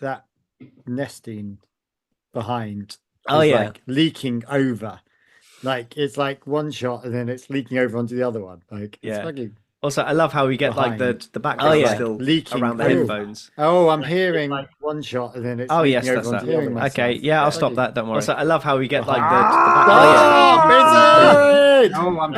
that nesting behind Oh, is yeah. like leaking over. Like it's like one shot and then it's leaking over onto the other one. Like it's Yeah. fucking Also, I love how we get like behind. the background yeah. still leaking around the over. headphones. Oh, I'm hearing like one shot and then it's Oh, leaking yes, over that's onto that. the other one. Okay, yeah, I'll stop that. Don't worry. Also, I love how we get like the background. Oh, I'm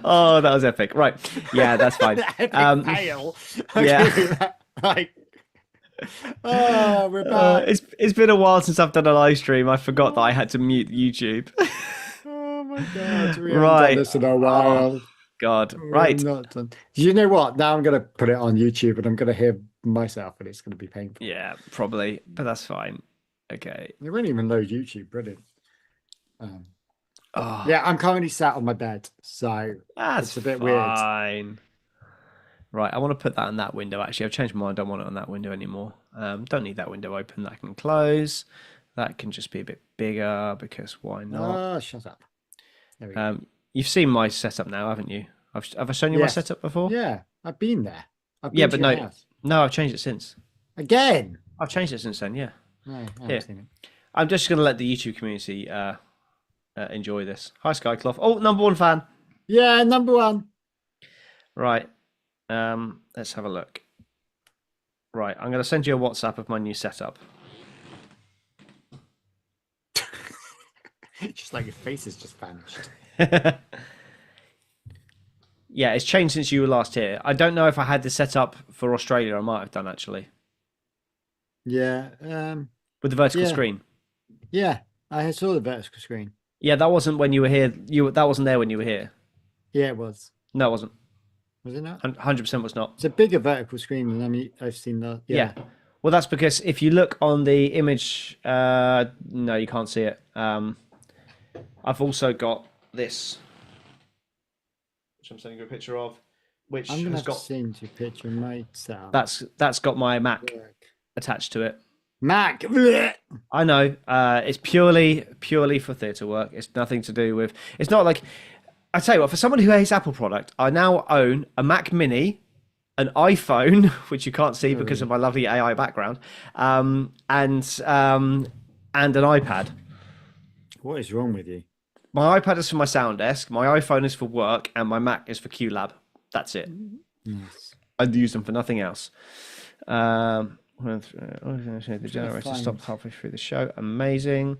Oh, that was epic. Right. Yeah, that's fine. Fail. Yeah. Like, oh, we're back. It's been a while since I've done a live stream. I forgot that I had to mute YouTube. Oh my god. We haven't Right. done this in a while. Oh, God. We're Right. not done. You know what? Now I'm going to put it on YouTube and I'm going to hear myself and it's going to be painful. Yeah, probably, but that's fine. Okay. They won't even load YouTube. Brilliant. Oh, Yeah, I'm currently sat on my bed, so that's it's a bit weird. fine. Right, I want to put that in that window. Actually, I've changed my mind. I don't want it on that window anymore. Don't need that window open. That can close. That can just be a bit bigger because why not? Oh, shut up. There we go. You've seen my setup now, haven't you? Have I shown you my Yes. setup before? Yeah, I've been there. I've been Yeah, to but your no, house. no, I've changed it since. Again. I've changed it since then. Yeah, No, I haven't Here. seen it. I'm just gonna let the YouTube community enjoy this. Hi, Skycloth. Oh, #1 fan. Yeah, number one. Right. Let's have a look. Right, I'm going to send you a WhatsApp of my new setup. Just like your face has just vanished. Yeah, it's changed since you were last here. I don't know if I had this set up for Australia. I might have done actually Yeah. with the vertical Yeah. screen. Yeah, I saw the vertical screen. Yeah, that wasn't when you were here. That wasn't there when you were here. Yeah, it was. No, it wasn't. Was it not? 100% was not. It's a bigger vertical screen than I've seen that. Yeah. Well, that's because if you look on the image, no, you can't see it. I've also got this, which I'm sending you a picture of, which I'm gonna has have got to send you a picture of my setup. that's got my Mac Work. attached to it. Mac. Blech. I know. It's purely for theatre work. It's nothing to do with. It's not like. I tell you what. For someone who hates Apple product, I now own a Mac Mini, an iPhone, which you can't see because of my lovely AI background, and an iPad. What is wrong with you? My iPad is for my sound desk. My iPhone is for work, and my Mac is for QLab. That's it. Yes. I'd use them for nothing else. The generator stopped halfway through the show. Amazing.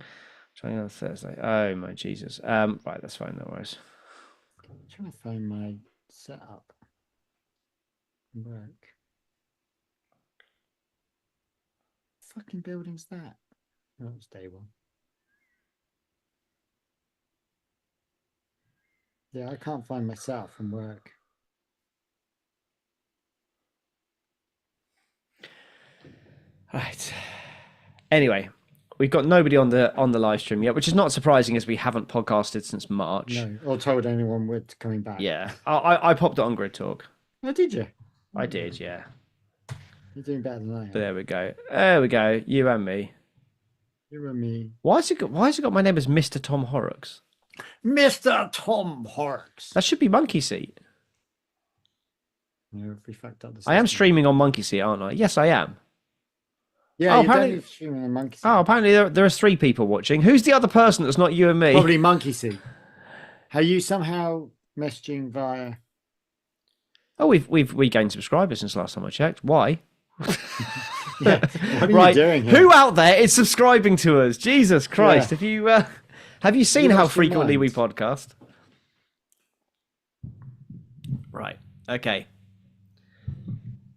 Trying on Thursday. Oh my Jesus. Right, that's fine. No worries. I'm trying to find my setup. Work. Fucking building's that? Oh, it's day one. Yeah, I can't find my setup from work. Right. Anyway, we've got nobody on the live stream yet, which is not surprising as we haven't podcasted since March. No, or told anyone we're coming back. Yeah, I popped it on Grid Talk. Oh, did you? I did, yeah. You're doing better than I am. But there we go. There we go. You and me. You and me. Why has it got my name as Mr. Tom Horrocks? Mr. Tom Horrocks. That should be Monkeyseat. No, we fucked up the I am system. streaming on Monkeyseat, aren't I? Yes, I am. Yeah, Oh, you're apparently- definitely streaming on Monkeyseat. Oh, apparently there are 3 people watching. Who's the other person that's not you and me? Probably Monkeyseat. Are you somehow messaging via? Oh, we gained subscribers since last time I checked. Why? Yeah. What are Right. you doing here? Who out there is subscribing to us? Jesus Christ! Yeah. Have you seen You how lost your frequently we mind. podcast? Right. Okay.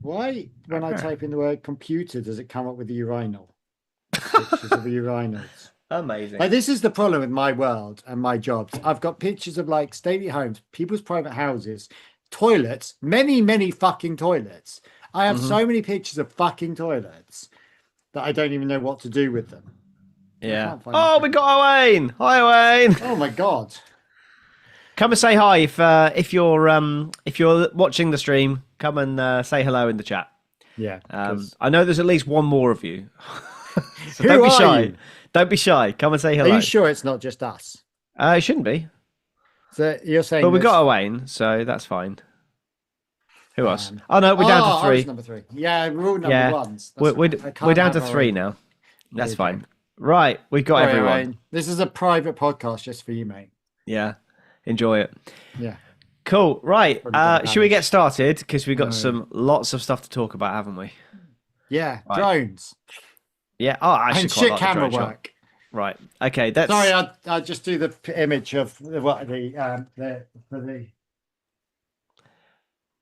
Why, when I type in the word computer, does it come up with the urinal? Pictures of urinals. Amazing. Like, this is the problem with my world and my jobs. I've got pictures of like stately homes, people's private houses, toilets, many fucking toilets. I have so many pictures of fucking toilets that I don't even know what to do with them. Yeah. can't find Oh, it. we got Owain. Hi, Owain. Oh my god. Come and say hi if you're watching the stream. Come and say hello in the chat. Yeah. 'cause- I know there's at least one more of you. So Who don't be are shy. you? Don't be shy. Come and say Are hello. you sure it's not just us? It shouldn't be. So you're saying But we there's- got Owain, so that's fine. Who else? Oh no, we're down to I was 3. number 3. Yeah, we're all number Yeah, ones. we're That's right. I can't we're down to have our 3 own. now. There That's you go. fine. Right, we've got Sorry, everyone. Aaron. This is a private podcast just for you, mate. Yeah, enjoy it. Yeah. Cool. Right. Probably don't Should we have get started? Because we've got No. lots of stuff to talk about, haven't we? Yeah. Right. Drones. Yeah. Oh, I actually And quite shit like the camera drone shot. work. Right. Okay. That's Sorry, I'll just do the image of what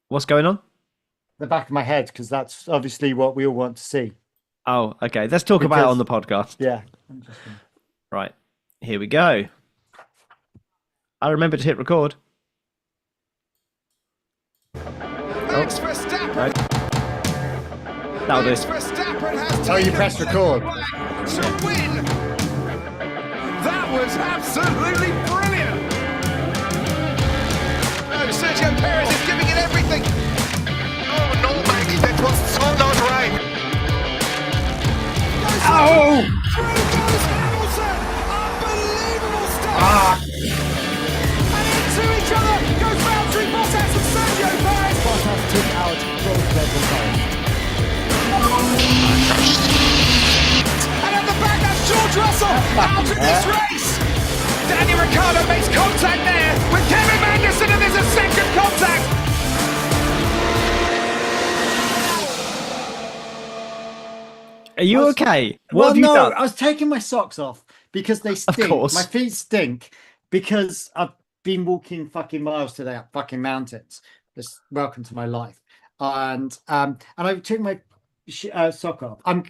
what's going on. the back of my head, because that's obviously what we all want to see. Oh, okay. Let's talk about it on the podcast. Yeah. Right. Here we go. I remember to hit record. Max Verstappen. Right. That'll do. Max Verstappen has Oh, you taken pressed record. to win. That was absolutely brilliant. No, Sergio Perez is giving it everything. Oh no, Maggie, that was so not right. Oh! Through goes Hamilton. Unbelievable stuff. And into each other goes Valtteri Bottas and Sergio Perez. Bottas took out both Red Bull cars. And at the back, that's George Russell out of this race. Daniel Ricciardo makes contact there with Kevin Magnussen, and there's a second contact. Are you okay? What Well, have you no, done? I was taking my socks off because they stink. course. My feet stink because I've been walking fucking miles today up fucking mountains. Just welcome to my life. And I took my sock off. I'm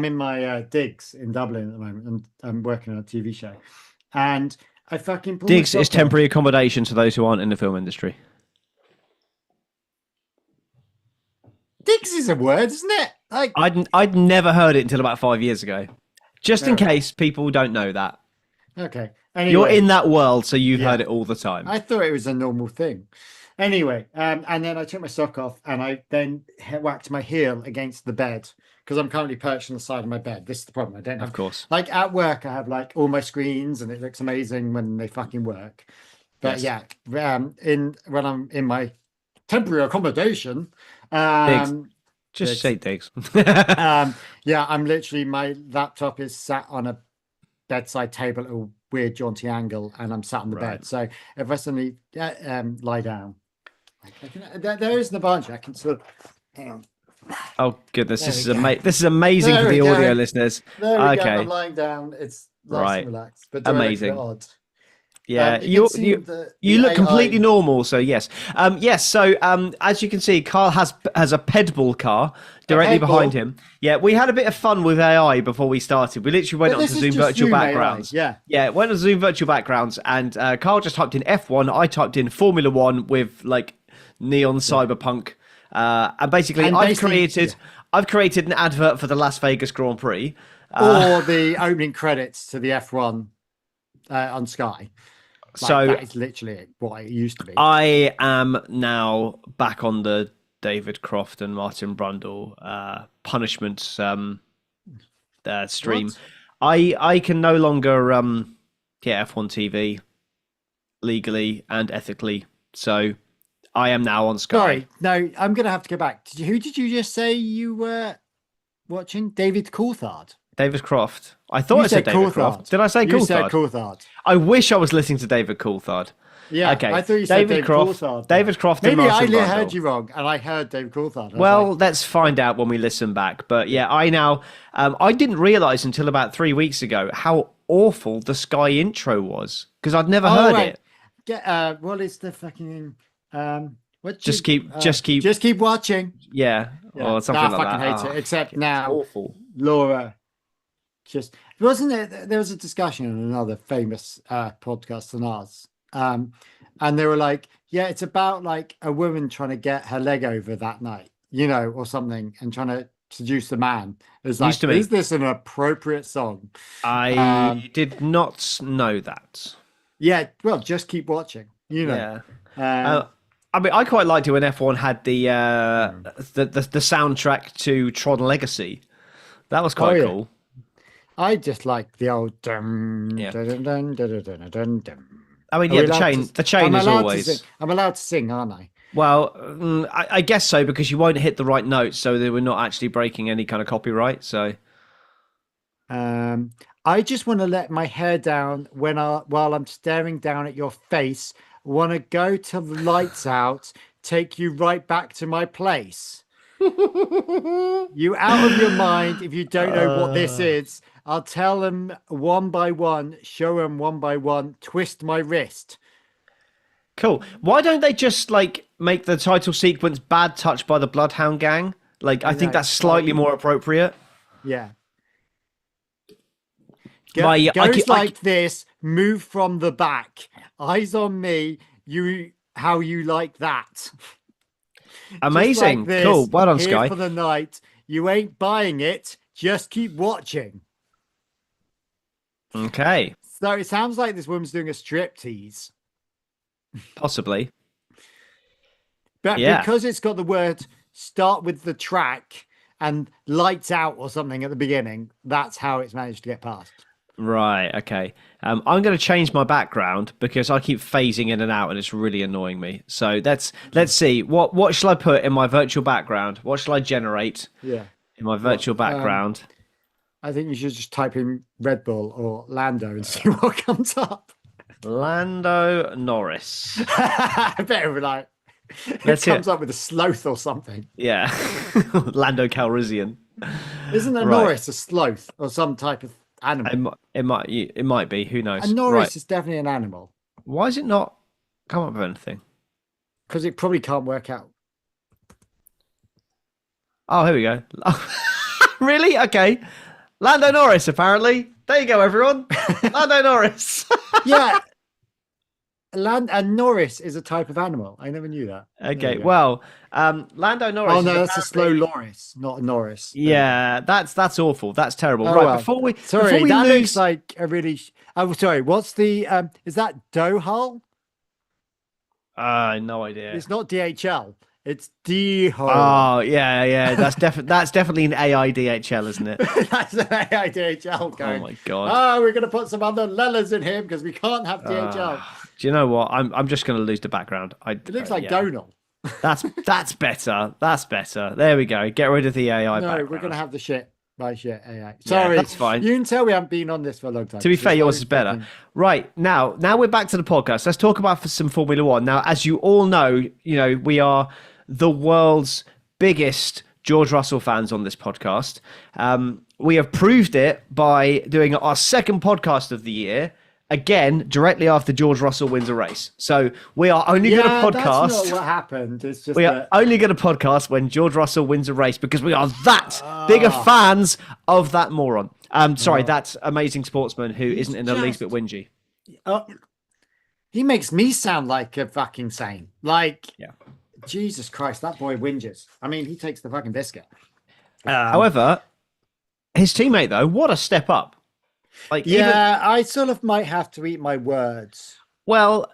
in my digs in Dublin at the moment, and I'm working on a TV show. And I fucking pulled my Digs is sock off. temporary accommodation to those who aren't in the film industry. Digs is a word, isn't it? Like, I'd never heard it until about 5 years ago. Just in Fair case people don't know that. okay. Anyway, You're in that world, so you've Yeah. heard it all the time. I thought it was a normal thing. Anyway, and then I took my sock off, and I then whacked my heel against the bed because I'm currently perched on the side of my bed. This is the problem. I don't have, Of course. like at work, I have like all my screens, and it looks amazing when they fucking work. But Yes. yeah, when I'm in my temporary accommodation, Just Digs. say digs. yeah, I'm literally, my laptop is sat on a bedside table at a weird jaunty angle, and I'm sat on the Right. bed. So if I suddenly lie down, there isn't a bunch. I can sort of hang on. Oh goodness, There this we is go. this is amazing There for we the go. audio listeners. There we go. Okay. I'm lying down. It's nice Right. and relaxed, but do I look a bit Amazing. odd? Yeah, You can see you the look AI completely normal. So yes, yes. So as you can see, Carl has a pedball car directly pedball? behind him. Yeah, we had a bit of fun with AI before we started. We literally went But on this to is Zoom just virtual Zoom AI, backgrounds. yeah. Yeah, went on Zoom virtual backgrounds, and Carl just typed in F1. I typed in Formula One with like neon cyberpunk, and basically And I've basically- created an advert for the Las Vegas Grand Prix. or the opening credits to the F1 on Sky. So that is literally what it used to be. I am now back on the David Croft and Martin Brundle punishment stream. What? I can no longer get F1 TV legally and ethically, so I am now on Sky. Sorry, no, I'm going to have to go back. Who did you just say you were watching? David Coulthard. David Croft. I thought You I said David Coulthard. Croft. Did I say You said Coulthard? Coulthard. I wish I was listening to David Coulthard. Yeah, Okay, I thought you said David Croft. Coulthard. David Croft and Maybe I Martin Brundle. heard you wrong, and I heard David Coulthard. I was Well, like, let's find out when we listen back. But yeah, I now I didn't realize until about 3 weeks ago how awful the Sky intro was because I'd never heard right. it. What is the fucking Just keep watching. yeah, or something I like fucking that. hate it. Except it's now, awful. Laura, just wasn't it? There was a discussion on another famous podcast than ours, and they were like, "Yeah, it's about like a woman trying to get her leg over that night, or something, and trying to seduce the man." It's like, Used to me. is this an appropriate song? I did not know that. Yeah, well, just keep watching. Yeah. I mean, I quite liked it when F1 had the soundtrack to Tron Legacy. That was quite yeah. cool. I just like the old dum, Yeah. dun, dun, dun, dun, dun, dun, dun. I mean, Are yeah, we the allowed chain, to- the chain I'm is allowed to always. sing. I'm allowed to sing, aren't I? Well, I guess so, because you won't hit the right notes, so they were not actually breaking any kind of copyright. So I just want to let my hair down while I'm staring down at your face. Want to go till the lights out, take you right back to my place. You out of your mind if you don't know what this is. I'll tell them one by one, show them one by one, twist my wrist. cool. Why don't they just like make the title sequence "Bad Touch" by the Bloodhound Gang? Like, I think that's slightly more appropriate. Yeah. Goes like this, move from the back. Eyes on me, how you like that. Amazing. Like this, cool. Well done, here Sky. for the night. You ain't buying it, just keep watching. Okay. So it sounds like this woman's doing a striptease. Possibly. But Yeah. because it's got the word start with the track and lights out or something at the beginning, that's how it's managed to get past. Right. Okay. I'm going to change my background because I keep phasing in and out, and it's really annoying me. So let's see. What shall I put in my virtual background? What shall I generate? Yeah. In my virtual background. I think you should just type in Red Bull or Lando and see what comes up. Lando Norris. I bet it would it comes up with a sloth or something. Yeah. Lando Calrissian. Isn't a Norris a sloth or some type of animal? It might be. Who knows? A Norris is definitely an animal. Why is it not come up with anything? Because it probably can't work out. Oh, here we go. Really? Okay. Lando Norris, apparently. There you go, everyone. Lando Norris. Yeah. And Norris is a type of animal. I never knew that. Okay, well, Lando Norris. Oh no, that's a slow Loris, not a Norris. Yeah, that's awful. That's terrible. Oh, right, well. before we that lose, looks like a really. Oh, sorry. What's the? Is that dough hull? no idea. It's not DHL. It's D hull. Oh yeah. That's definitely an AI DHL, isn't it? That's an AI DHL going. Oh my god. Oh, we're gonna put some other letters in here because we can't have DHL. Do you know what? I'm just going to lose the background. It looks like Donal. That's better. That's better. There we go. Get rid of the AI. No, background. we're gonna have the shit AI. Sorry, that's fine. You can tell we haven't been on this for a long time. To be fair, yours is better. Right, now we're back to the podcast. Let's talk about some Formula One. Now, as you all know, we are the world's biggest George Russell fans on this podcast. We have proved it by doing our second podcast of the year. Again, directly after George Russell wins a race. So we are only going to podcast. That's not what happened. It's just we are only going to podcast when George Russell wins a race because we are that bigger fans of that moron. That amazing sportsman who isn't in the least bit whingy. He makes me sound like a fucking sane. Jesus Christ, that boy whinges. I mean, he takes the fucking biscuit. However, his teammate though, what a step up. I sort of might have to eat my words. Well,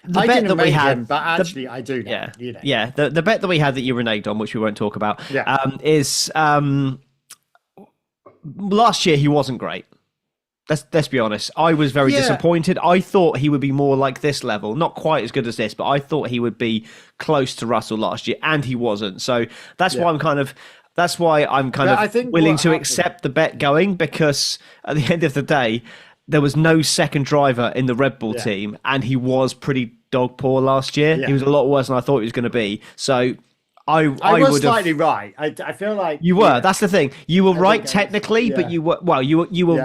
the bet that we had, but actually I do know. Yeah. The bet that we had that you reneged on, which we won't talk about, is last year he wasn't great. Let's be honest. I was very disappointed. I thought he would be more like this level, not quite as good as this, but I thought he would be close to Russell last year, and he wasn't. So that's why I'm kind of. That's why I'm kind of willing to accept the bet going, because at the end of the day, there was no second driver in the Red Bull team, and he was pretty dog poor last year. He was a lot worse than I thought he was going to be. So I was slightly right. I feel like you were. That's the thing. You were right technically, but you were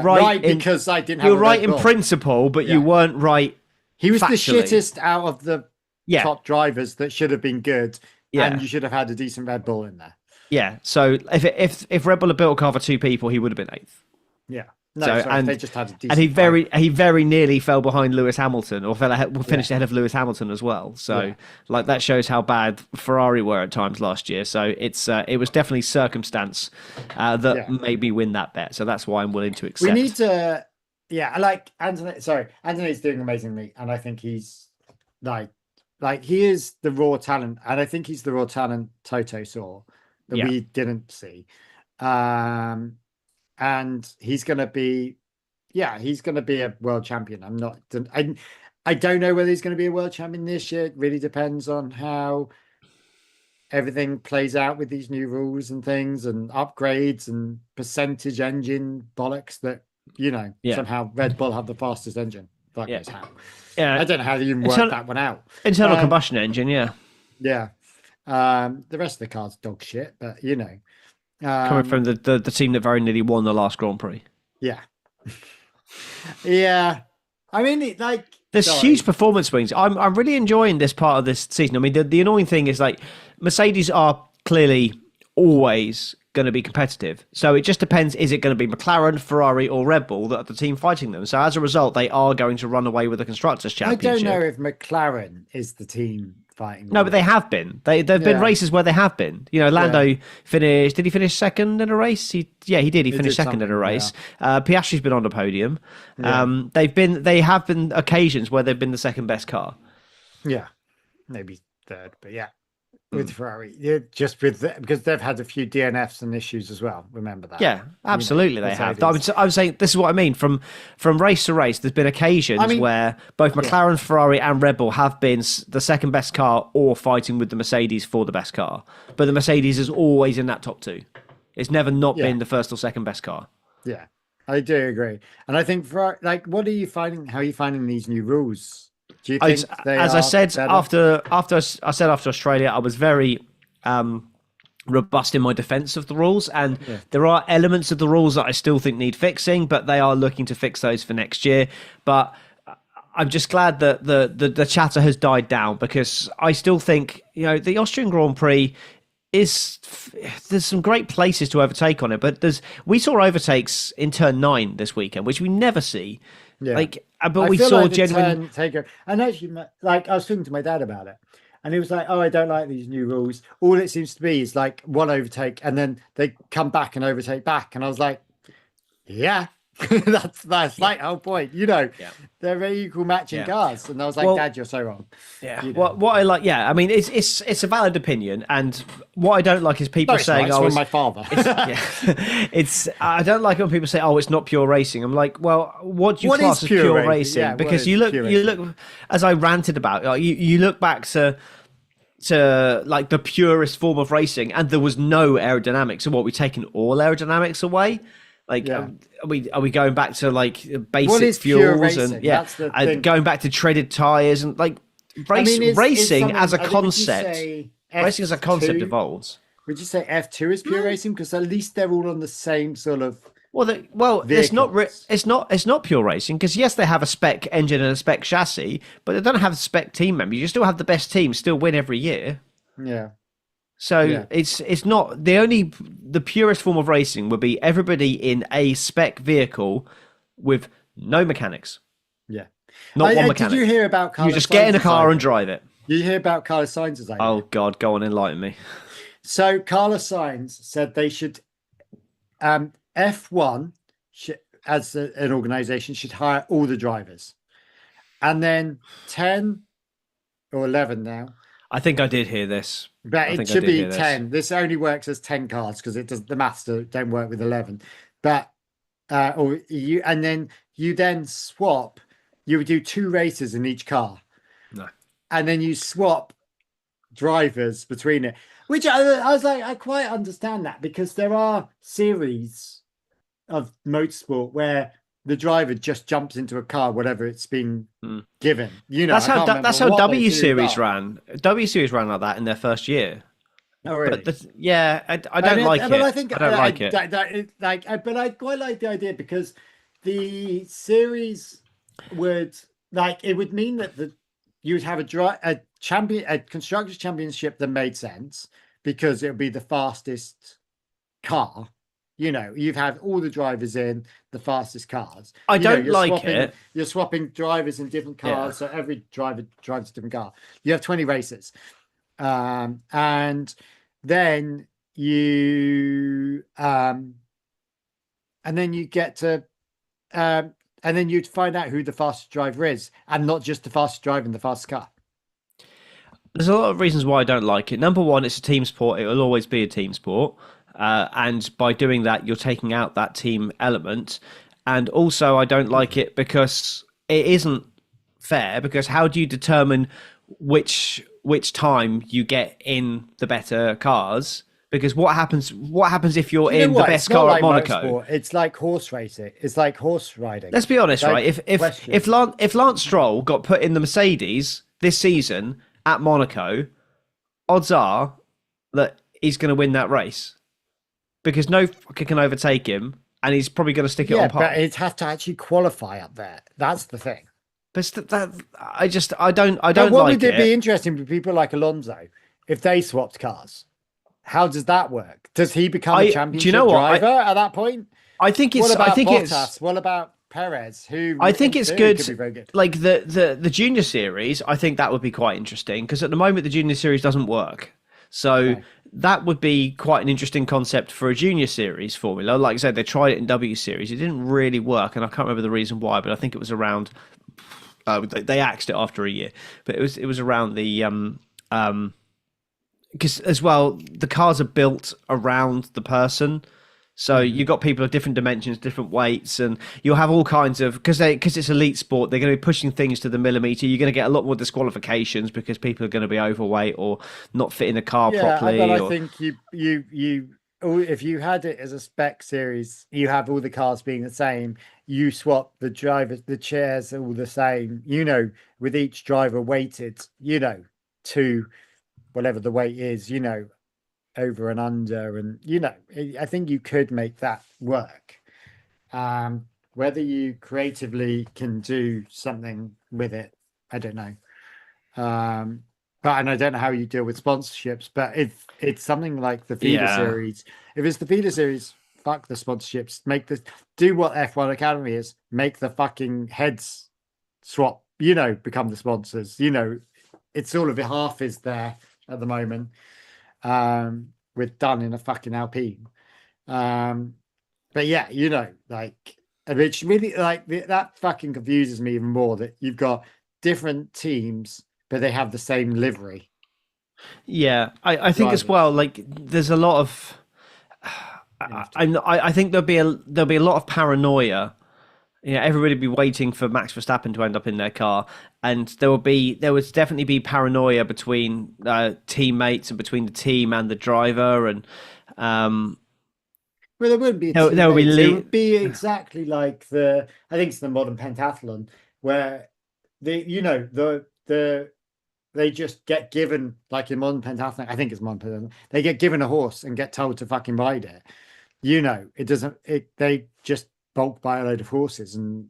right because I didn't. You were right in principle, but you weren't right. He was factually. the shittest out of the top drivers that should have been good, and you should have had a decent Red Bull in there. Yeah, so if Red Bull had built a car for two people, he would have been eighth. Yeah, they just had a decent. And he very nearly fell behind Lewis Hamilton, or finished ahead of Lewis Hamilton as well. So that shows how bad Ferrari were at times last year. So it was definitely circumstance that made me win that bet. So that's why I'm willing to accept. We need to, I like Anthony. Sorry, Anthony's doing amazingly, and I think he's like he is the raw talent, and I think he's the raw talent Toto saw. That we didn't see, and he's going to be, a world champion. I don't know whether he's going to be a world champion this year. It really depends on how everything plays out with these new rules and things and upgrades and percentage engine bollocks that, somehow Red Bull have the fastest engine. Fuck knows how. Yeah. I don't know how they even work that one out. Internal combustion engine, yeah. Yeah. The rest of the car's dog shit, but coming from the team that very nearly won the last Grand Prix. Yeah. Yeah. I mean, there's huge performance swings. I'm really enjoying this part of this season. I mean, the annoying thing is Mercedes are clearly always going to be competitive. So it just depends, is it going to be McLaren, Ferrari or Red Bull that are the team fighting them? So as a result, they are going to run away with the Constructors' Championship. I don't know if McLaren is the team fighting them. No, but they have been. There've been races where they have been. Lando finished, did he finish second in a race? He did. He finished second in a race. Yeah. Piastri's been on the podium. Yeah. They have been occasions where they've been the second best car. Yeah. Maybe third, but yeah. With Ferrari, because they've had a few DNFs and issues as well. Remember that? Yeah, absolutely, they have. I'm saying this is what I mean. From race to race, there's been occasions where both McLaren, Ferrari, and Red Bull have been the second best car or fighting with the Mercedes for the best car. But the Mercedes is always in that top two. It's never not been the first or second best car. Yeah, I do agree. And I think what are you finding? How are you finding these new rules? Do you think as I said after Australia, I was very robust in my defense of the rules, and there are elements of the rules that I still think need fixing, but they are looking to fix those for next year. But I'm just glad that the chatter has died down, because I still think the Austrian Grand Prix there's some great places to overtake on it, but we saw overtakes in turn 9 this weekend, which we never see. Yeah. But we saw genuine taker. And actually, I was talking to my dad about it, and he was like, "Oh, I don't like these new rules. All it seems to be is one overtake, and then they come back and overtake back." And I was like, "Yeah, that's the whole point. They're very equal matching cars." And I was like, "Dad, you're so wrong." Yeah. What I like, I mean, it's a valid opinion, and what I don't like is people saying, "Oh, it's my father." I don't like it when people say, "Oh, it's not pure racing." I'm like, well, what do you class as pure racing? Yeah, because you look, as I ranted about, you look back to the purest form of racing, and there was no aerodynamics. So what, we taking all aerodynamics away? Are we going back to basic fuels and going back to treaded tires and racing as a concept? Racing as a concept evolves. Would you say F2 is pure racing? Because at least they're all on the same sort of. It's not pure racing, because yes, they have a spec engine and a spec chassis, but they don't have spec team members. You still have the best team still win every year. Yeah. So it's not the purest form of racing would be everybody in a spec vehicle with no mechanics. Yeah. Not one mechanic. Did you hear about Carlos? You just get in a car and drive it. Did you hear about Carlos Sainz's idea? Oh God, go on, enlighten me. So Carlos Sainz said they should F1 as an organization should hire all the drivers. And then 10 or 11 now. I think I did hear this. But it should be 10. This only works as 10 cars because the maths don't work with 11. But and then you swap. You would do 2 races in each car. No. And then you swap drivers between it. Which I was like, I quite understand that, because there are series of motorsport where the driver just jumps into a car, whatever it's been given. That's how W Series ran. W Series ran like that in their first year. Oh, really? But I don't like it. But I think I don't like it. But I quite like the idea, because the series would it would mean that you would have a constructors championship that made sense, because it would be the fastest car. You've had all the drivers in the fastest cars. I don't like it. You're swapping drivers in different cars, so every driver drives a different car. You have 20 races, and then you get to and then you'd find out who the fastest driver is, and not just the fastest driver in the fastest car. There's a lot of reasons why I don't like it. Number one, it's a team sport. It will always be a team sport. And by doing that, you're taking out that team element. And also, I don't like it because it isn't fair, because how do you determine which which time you get in the better cars. Because what happens if you're in the best car at Monaco? Motorsport. It's like horse racing. It's like horse riding. Let's be honest, Like, right? If Lance Stroll got put in the Mercedes this season at Monaco, odds are that he's going to win that race because no fucker can overtake him, and he's probably going to stick it on par. But he'd have to actually qualify up there. That's the thing. But I don't What like would it it. be interesting for people like Alonso if they swapped cars? How does that work? Does he become a championship driver at that point? I think it's. What about I think Bottas? it's. What about Perez? Who I think it's good. Could be very good. Like the junior series, I think that would be quite interesting because at the moment the junior series doesn't work. So that would be quite an interesting concept for a junior series formula. Like I said, they tried it in W series. It didn't really work, and I can't remember the reason why, but I think it was around. They axed it after a year, but it was around the because as well the cars are built around the person. So you've got people of different dimensions, different weights, and you'll have all kinds of because it's elite sport. They're going to be pushing things to the millimeter. You're going to get a lot more disqualifications because people are going to be overweight or not fit in the car properly. But I think you if you had it as a spec series, you have all the cars being the same. You swap the drivers, the chairs are all the same. With each driver weighted, to whatever the weight is. Over and under, and I think you could make that work. Whether you creatively can do something with it, I don't know. And I don't know how you deal with sponsorships, but if it's something like the feeder series, if it's the feeder series, fuck the sponsorships. Do what F1 Academy is, make the fucking heads swap, become the sponsors. It's all of it, half is there at the moment. With done in a fucking Alpine. But yeah, which really that fucking confuses me even more that you've got different teams, but they have the same livery. Yeah, I think as well, like there's a lot of, I think there'll be a lot of paranoia. Everybody be waiting for Max Verstappen to end up in their car, and there would definitely be paranoia between teammates and between the team and the driver, and well, there wouldn't be. It would be exactly like I think it's the modern pentathlon where they just get given, like in modern pentathlon. I think it's modern pentathlon. They get given a horse and get told to fucking ride it. It doesn't. They just bulk buy a load of horses and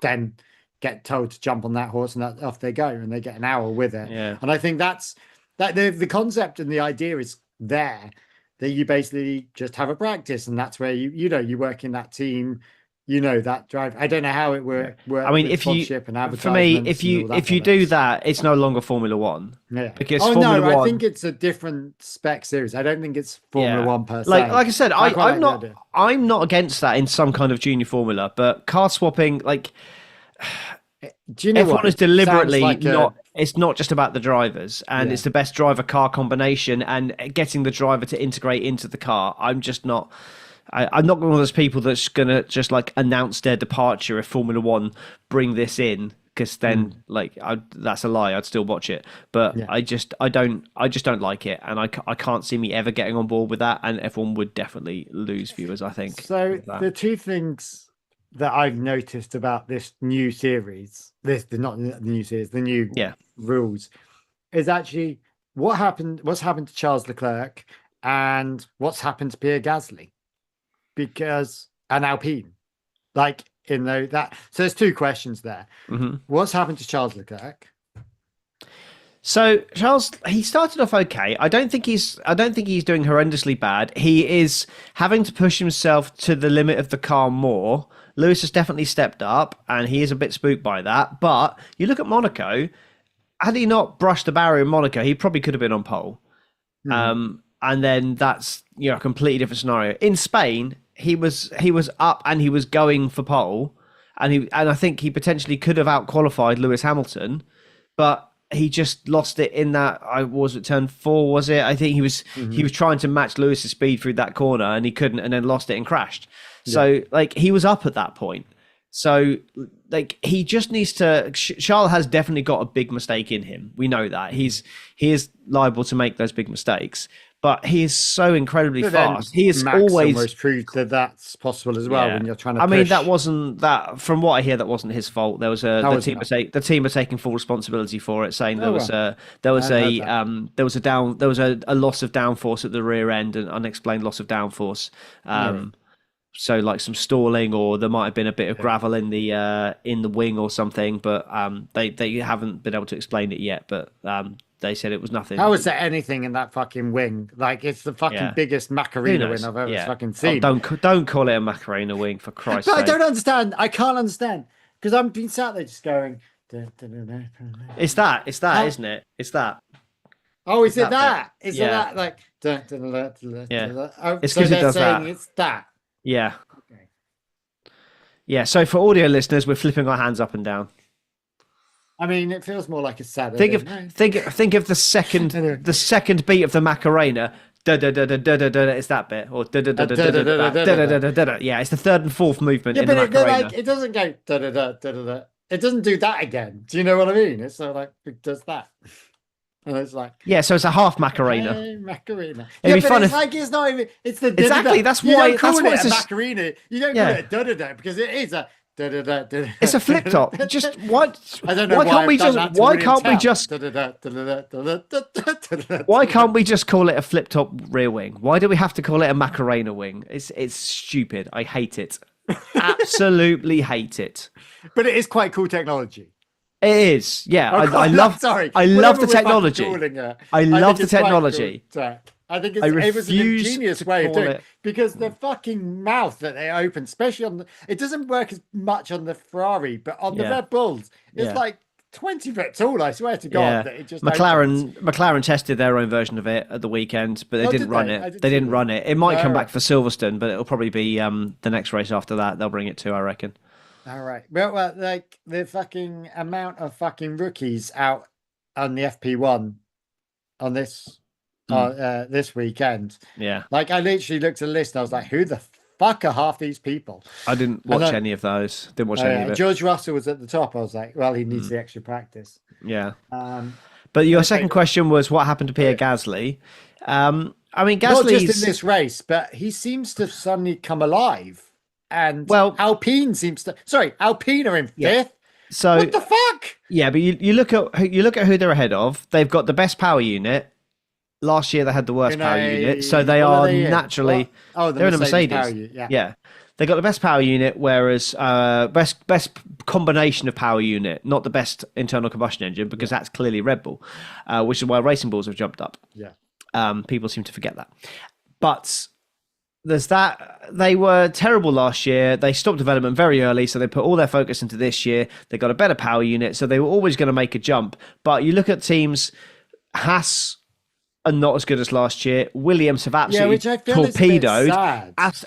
then get told to jump on that horse and off they go, and they get an hour with it. Yeah. And I think that the concept and the idea is there, that you basically just have a practice, and that's where you work in that team, that drive. I don't know how it works. I mean, if you, for me, if you do that, it's no longer Formula One. Yeah. Because Formula One, I think it's a different spec series. I don't think it's Formula One per se. Like I said, I'm not against that in some kind of junior formula, but car swapping, like, do you know F1 is deliberately not. It's not just about the drivers, and it's the best driver car combination and getting the driver to integrate into the car. I'm just not. I'm not one of those people that's gonna just like announce their departure if Formula One bring this in, because then that's a lie. I'd still watch it, but I just don't like it, and I can't see me ever getting on board with that. And F1 would definitely lose viewers, I think. So the two things that I've noticed about this new series, the new rules, is actually what's happened to Charles Leclerc and what's happened to Pierre Gasly. Because an Alpine, so there's two questions there. Mm-hmm. What's happened to Charles Leclerc? So Charles, he started off okay. I don't think he's doing horrendously bad. He is having to push himself to the limit of the car more. Lewis has definitely stepped up, and he is a bit spooked by that. But you look at Monaco. Had he not brushed the barrier in Monaco, he probably could have been on pole. Mm-hmm. And then that's a completely different scenario. In Spain, he was up and he was going for pole, and I think he potentially could have out-qualified Lewis Hamilton, but he just lost it in that. Turn 4? Was it? I think he was trying to match Lewis's speed through that corner, and he couldn't, and then lost it and crashed. So he was up at that point. So, like, he just needs to. Charles has definitely got a big mistake in him. We know that he is liable to make those big mistakes, but he is so incredibly fast. He is Max always almost proved that that's possible as well when you're trying to. I mean, push. that wasn't that. From what I hear, that wasn't his fault. There was the team are taking full responsibility for it, saying there was a loss of downforce at the rear end, and unexplained loss of downforce. So like some stalling, or there might have been a bit of gravel in the wing or something, but they haven't been able to explain it yet. But they said it was nothing. How is there anything in that fucking wing? Like, it's the fucking biggest Macarena wing I've ever fucking seen. Oh, don't call it a Macarena wing, for Christ's sake. I don't understand. I can't understand, because I've been sat there just going. It's that, isn't it? It's that. Oh, is it that? Is it Yeah. that like? Yeah. It's So 'cause it they're does saying that. it's that. Yeah. Okay. Yeah. So for audio listeners, we're flipping our hands up and down. I mean, it feels more like a Saturday. Think of the second beat of the Macarena. It's that bit, or yeah, it's the third and fourth movement in the Macarena. It doesn't go It doesn't do that again. Do you know what I mean? It's sort of like it does that, and it's like so it's a half Macarena. Hey, Macarena. It'd be fun it's if- like it's not even. It's the Exactly, that's why- you don't call that's why it it's a a Macarena. You don't call it a because it is a. It's a flip top. Just what? I don't know why can't we just? Why can't we just call it a flip top rear wing? Why do we have to call it a Macarena wing? It's stupid. I hate it. Absolutely hate it. But it is quite cool technology. It is. Yeah, Oh, I love. Sorry, I love the whatever we're fucking technology. calling it, I love the think it's quite technology. cool. I think I it was an refuse ingenious to way of call doing it- it, because the fucking mouth that they open, especially on it doesn't work as much on the Ferrari, but on the Red Bulls, it's like 20 foot tall. I swear to God, Yeah, that it just opens. McLaren tested their own version of it at the weekend, but they Oh, didn't did run they? it. I didn't They see didn't that. run it. It might come All back for Silverstone, but it'll probably be the next race after that. They'll bring it to, I reckon. All right. Well, like the fucking amount of fucking rookies out on the FP1 on this this weekend. Yeah, Like, I literally looked at the list and I was like, who the fuck are half these people? I didn't watch any of those. Didn't watch any of it. George Russell was at the top. I was like, well, he needs the extra practice. Yeah. Um, But your second question was what happened to Pierre Gasly. I mean, not Gasly's just in this race, but he seems to have suddenly come alive. And Alpine Alpine are in fifth. So what the fuck? Yeah, but you look at who they're ahead of. They've got the best power unit. Last year they had the worst power unit, so they are naturally. They're in a Mercedes. Yeah, they got the best power unit, whereas best combination of power unit, not the best internal combustion engine, because that's clearly Red Bull, which is why Racing Bulls have jumped up. Yeah, people seem to forget that, but. There's that. They were terrible last year. They stopped development very early, so they put all their focus into this year. They got a better power unit, so they were always going to make a jump. But you look at teams, Haas are not as good as last year. Williams have absolutely torpedoed.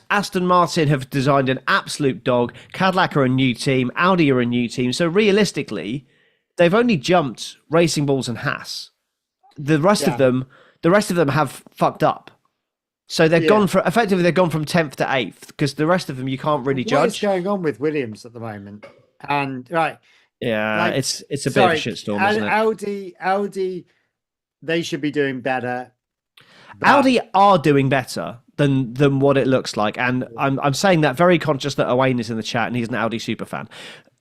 Aston Martin have designed an absolute dog. Cadillac are a new team. Audi are a new team. So realistically, they've only jumped Racing Bulls and Haas. The rest of them have fucked up. So they've gone from 10th to 8th, because the rest of them you can't really judge. What's going on with Williams at the moment? And it's a bit of a shitstorm, isn't it? Audi, they should be doing better. Audi are doing better than what it looks like, and I'm saying that very conscious that Owain is in the chat and he's an Audi super fan.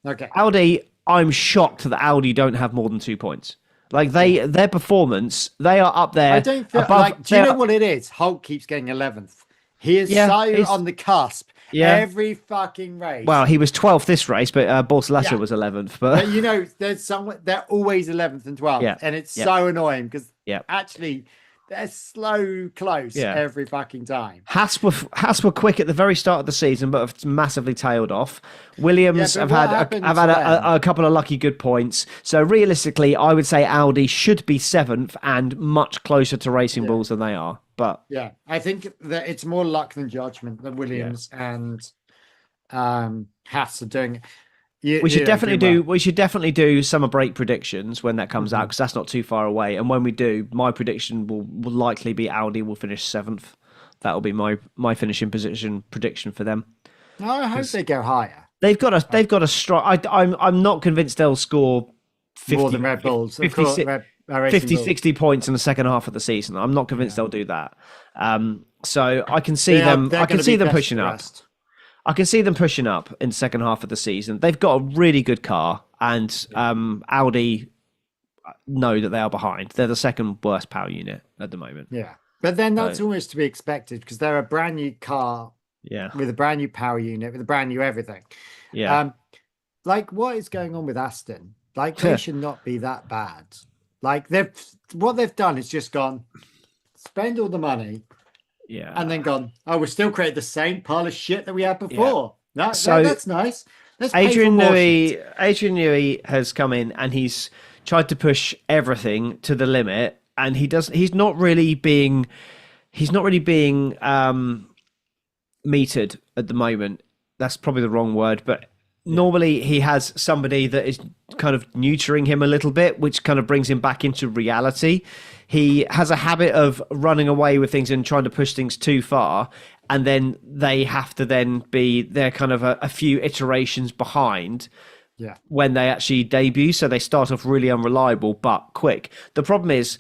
Okay, Audi, I'm shocked that Audi don't have more than 2 points. Like their performance, they are up there. I don't feel like. Do you know what it is? Hulk keeps getting 11th. He is so on the cusp. Every fucking race. Well, he was 12th this race, but Borsaletta was 11th. But you know, there's someone. They're always 11th and 12th, and it's so annoying because actually they're so close every fucking time. Haas were quick at the very start of the season, but have massively tailed off. Williams have had a couple of lucky good points. So realistically, I would say Audi should be 7th and much closer to Racing Bulls than they are. But I think that it's more luck than judgment that Williams and Haas are doing. We should definitely do summer break predictions when that comes out, because that's not too far away. And when we do, my prediction will likely be Audi will finish 7th. That will be my finishing position prediction for them. I hope they go higher. They've got a strong. I'm not convinced they'll score 50, More than Red Bulls. 50, Of course, Racing 50 Bulls. 60 points in the second half of the season. I'm not convinced they'll do that. So I can see them. They're I can gonna see be them best pushing up. dressed. I can see them pushing up in the second half of the season. They've got a really good car, and Audi know that they are behind. They're the second worst power unit at the moment. Yeah. But then that's almost to be expected because they're a brand new car Yeah. with a brand new power unit, with a brand new everything. Yeah. Like what is going on with Aston? Like they should not be that bad. Like what they've done is just gone, spend all the money, Yeah. and then gone, oh, we're still creating the same pile of shit that we had before. That's nice. Let's pay for more shit. Adrian Newey has come in and he's tried to push everything to the limit, and he's not really being metered at the moment. That's probably the wrong word, but normally he has somebody that is kind of neutering him a little bit, which kind of brings him back into reality. He has a habit of running away with things and trying to push things too far, and then they have to then they're kind of a few iterations behind when they actually debut, so they start off really unreliable but quick. The problem is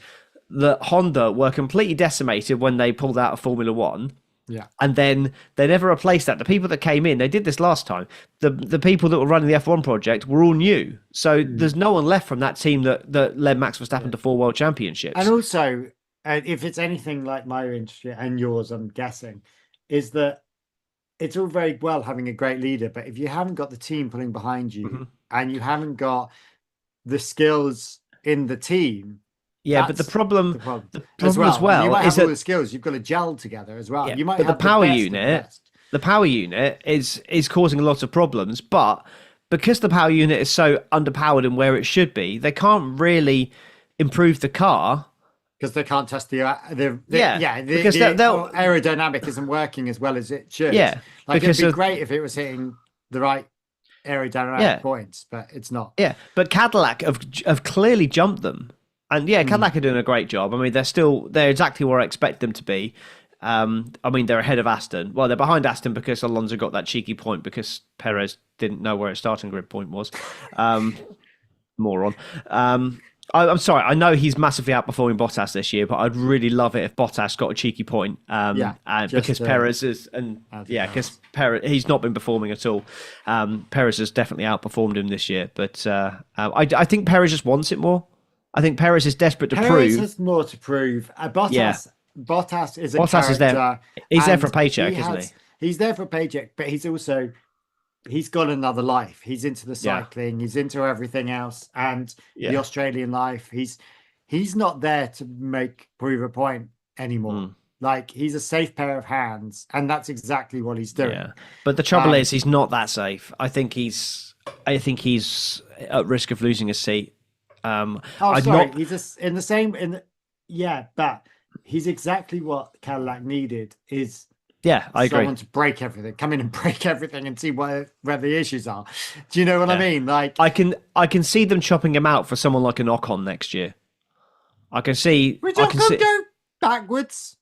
that Honda were completely decimated when they pulled out of Formula One. Yeah. And then they never replaced that. The people that came in, they did this last time. The people that were running the F1 project were all new. So there's no one left from that team that led Max Verstappen to 4 world championships. And also, if it's anything like my industry and yours, I'm guessing, is that it's all very well having a great leader, but if you haven't got the team pulling behind you and you haven't got the skills in the team, but the problem as well you might is have all that the skills, you've got to gel together as well. Yeah, You might but have the power best of unit, best. the power unit is causing a lot of problems. But because the power unit is so underpowered and where it should be, they can't really improve the car because they can't test the because the aerodynamic isn't working as well as it should. Yeah, like because it'd be great if it was hitting the right aerodynamic points, but it's not. Yeah, but Cadillac have clearly jumped them. And Cadillac are doing a great job. I mean, they're exactly where I expect them to be. I mean, they're ahead of Aston. Well, they're behind Aston because Alonso got that cheeky point because Perez didn't know where his starting grid point was. Moron. I'm sorry. I know he's massively outperforming Bottas this year, but I'd really love it if Bottas got a cheeky point. And because Perez is, because Perez, he's not been performing at all. Perez has definitely outperformed him this year, but I think Perez just wants it more. I think Perez is desperate to prove. Perez has more to prove. Bottas is a character. Is there. He's there for a paycheck, isn't he? He's there for a paycheck, but he's got another life. He's into the cycling. He's into everything else, and the Australian life. He's not there to prove a point anymore. Like he's a safe pair of hands, and that's exactly what he's doing. Yeah. But the trouble is, he's not that safe. I think he's at risk of losing his seat. He's in the same but he's exactly what Cadillac needed is I agree. Someone to break everything, come in and break everything and see where the issues are. Do you know what I mean? Like I can see them chopping him out for someone like an Ocon next year. I can see Ocon go backwards.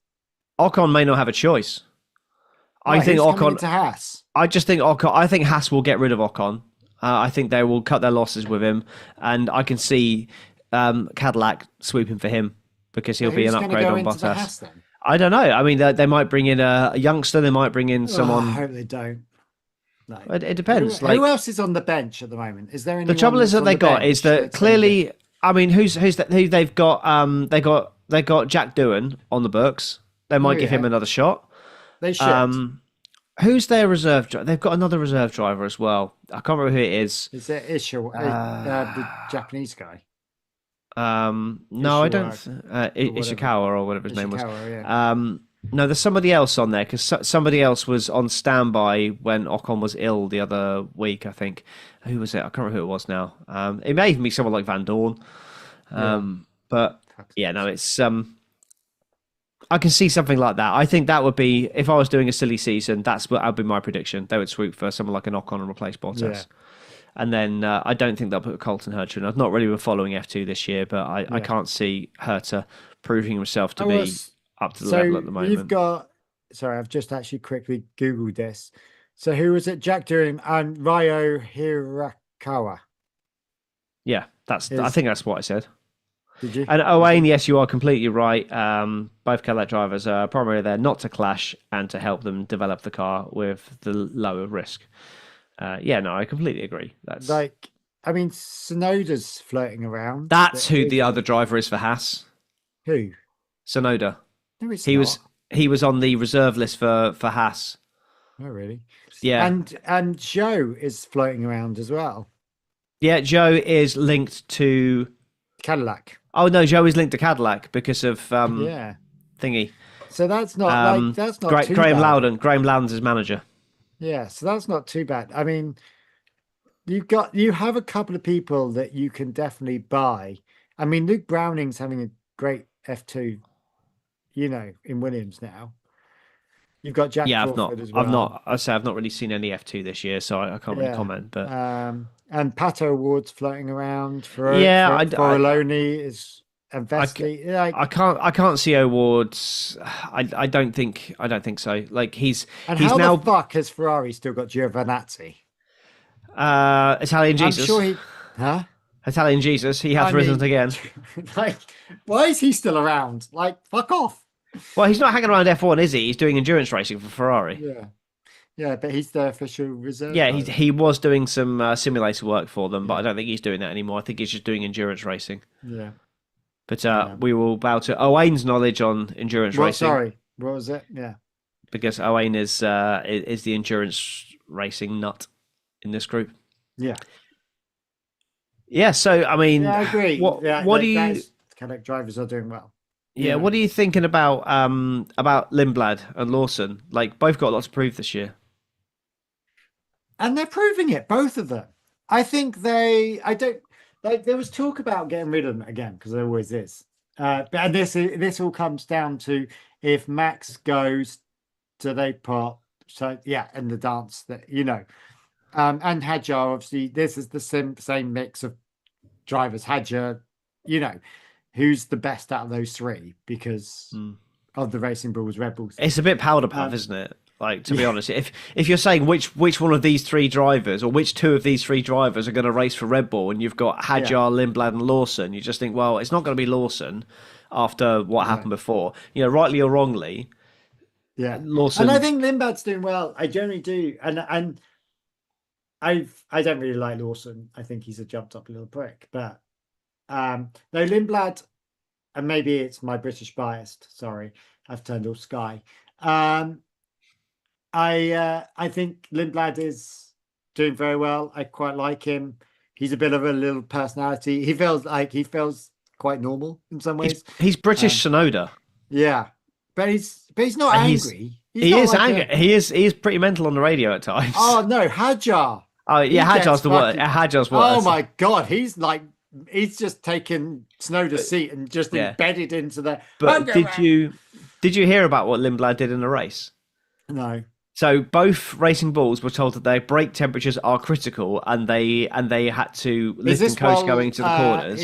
Ocon may not have a choice. I think Ocon to Haas. I think Haas will get rid of Ocon. I think they will cut their losses with him, and I can see Cadillac swooping for him because he'll be an upgrade on Bottas. I don't know. I mean, they might bring in a youngster. They might bring in someone. I hope they don't. No. It depends. Who else is on the bench at the moment? Is there anyone? The trouble is that they got is that clearly. I mean, who they've got? They got Jack Doohan on the books. They might give him another shot. They should. Who's their reserve driver? They've got another reserve driver as well. I can't remember who it is. Is it the Japanese guy? No, I don't. Ishikawa or whatever his name was. Yeah. No, there's somebody else on there because somebody else was on standby when Ocon was ill the other week. I think. Who was it? I can't remember who it was now. It may even be someone like Van Dorn. But it's I can see something like that. I think that would be, if I was doing a silly season, that would be my prediction. They would swoop for someone like an Ocon and replace Bottas. Yeah. And then I don't think they'll put Colton Herta in. I've not really been following F2 this year, but I can't see Herta proving himself to be up to the level at the moment. I've just actually quickly Googled this. So who was it? Jack Doom and Ryo Hirakawa. Yeah, I think that's what I said. Did you? And Owain, yes, you are completely right. Both Cadillac drivers are primarily there not to clash and to help them develop the car with the lower risk. Yeah, no, I completely agree. That's Like, I mean, Sonoda's floating around. that's who the other driver is for Haas. Who? Sonoda. No, it's He not. was on the reserve list for Haas. Oh, really? Yeah. And Joe is floating around as well. Yeah, Joe is linked to Cadillac. Oh no, Joe is linked to Cadillac because of Yeah. thingy. So that's not that's not too Graham bad. Loudon. Graham Loudon's his manager. Yeah, so that's not too bad. I mean, you have a couple of people that you can definitely buy. I mean, Luke Browning's having a great F2, in Williams now. You've got Jack Crawford as well. I've not really seen any F2 this year, so I can't really comment. But and Pato Award's floating around for Aloni is and Vesti. I can't see awards. I don't think so. Like he's how now the fuck has Ferrari still got Giovinazzi? Italian Jesus. I'm sure he Italian Jesus. He has risen again. Like, why is he still around? Like, fuck off. Well, he's not hanging around F1, is he? He's doing endurance racing for Ferrari. Yeah, but he's the official reserve. Yeah, he was doing some simulator work for them, but I don't think he's doing that anymore. I think he's just doing endurance racing. Yeah. But we will bow to Owain's knowledge on endurance racing. Sorry, what was it? Yeah. Because Owain is the endurance racing nut in this group. Yeah. Yeah, so, I mean... Yeah, I agree. What do you... Cadillac drivers are doing well. Yeah, what are you thinking about Lindblad and Lawson? Like, both got a lot to prove this year. And they're proving it, both of them. I think there was talk about getting rid of them again, because there always is. But this all comes down to if Max goes, do they put, and the dance that, and Hadjar, obviously, this is the same mix of drivers. Hadjar, who's the best out of those three because of the Racing Bulls, Red Bulls. It's a bit powder puff, isn't it? Like, to be honest, if you're saying which one of these three drivers or which two of these three drivers are going to race for Red Bull, and you've got Hadjar, Lindblad, and Lawson, you just think, well, it's not going to be Lawson after what happened before. Rightly or wrongly. Yeah, Lawson. And I think Lindblad's doing well. I generally do, and I don't really like Lawson. I think he's a jumped up little prick, but. No, Lindblad, and maybe it's my British bias. Sorry, I've turned all Sky. I think Lindblad is doing very well. I quite like him. He's a bit of a little personality. He feels quite normal in some ways. He's British Sonoda. Yeah, but he's not angry. He is angry. He is pretty mental on the radio at times. Oh no, Hadjar. Oh yeah, Hadjar's the word. Hadjar's word. Oh my god, he's just taken Snowder's seat and just embedded into the. But did you hear about what Lindblad did in the race? No. So both Racing Bulls were told that their brake temperatures are critical, and they had to lift and coast going to the corners.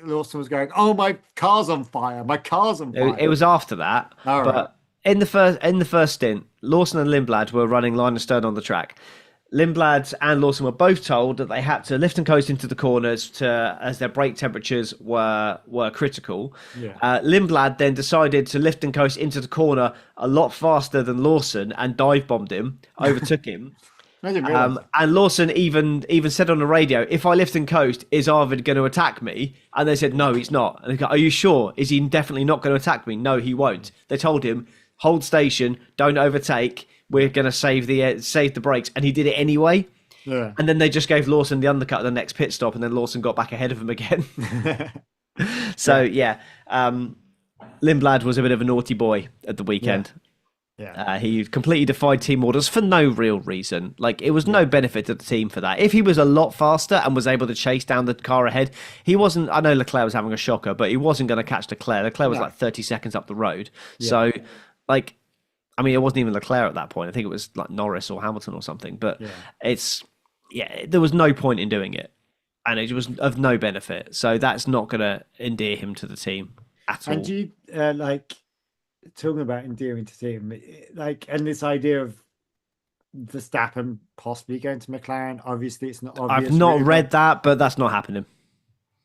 Lawson was going, "Oh, my car's on fire! My car's on fire!" It was after that. All but right. in the first stint, Lawson and Lindblad were running line and stern on the track. Lindblad and Lawson were both told that they had to lift and coast into the corners as their brake temperatures were critical. Yeah. Lindblad then decided to lift and coast into the corner a lot faster than Lawson and dive bombed him, overtook him. I didn't realize and Lawson even said on the radio, "If I lift and coast, is Arvid going to attack me?" And they said, "No, he's not." And they go, "Are you sure? Is he definitely not going to attack me?" "No, he won't." They told him, "Hold station, don't overtake. We're going to save the brakes," and he did it anyway. Yeah. And then they just gave Lawson the undercut at the next pit stop, and then Lawson got back ahead of him again. So Lindblad was a bit of a naughty boy at the weekend. Yeah. He completely defied team orders for no real reason. Like, it was no benefit to the team for that. If he was a lot faster and was able to chase down the car ahead, he wasn't. I know Leclerc was having a shocker, but he wasn't going to catch Leclerc. Leclerc was like 30 seconds up the road. Yeah. So, like. I mean, it wasn't even Leclerc at that point. I think it was like Norris or Hamilton or something. But there was no point in doing it. And it was of no benefit. So that's not going to endear him to the team at all. And do you, talking about endearing to team, and this idea of Verstappen possibly going to McLaren. Obviously, it's not obvious. I've not rumor. read that, but that's not happening.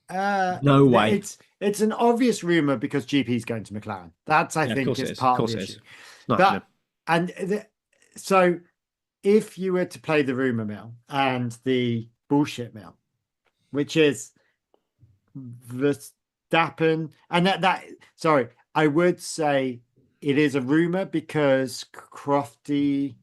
No way. It's an obvious rumor because GP's going to McLaren. That's I think is part of the issue. Not But happening. so if you were to play the rumor mill and the bullshit mill, which is Verstappen, and that sorry, I would say it is a rumor because not Crofty,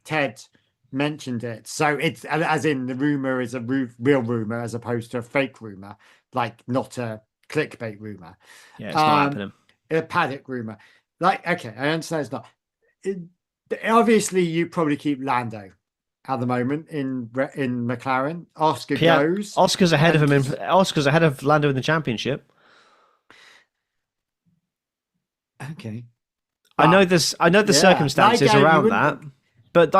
Ted mentioned it. So it's as in the rumor is a real rumor as opposed to a fake rumor, like not a clickbait rumor. Yeah, it's not happening. A paddock rumor. Like, okay, I understand it's not. Obviously, you probably keep Lando at the moment in McLaren. Oscar goes. Oscar's ahead of him. Oscar's ahead of Lando in the championship. Okay. I know the circumstances around that. But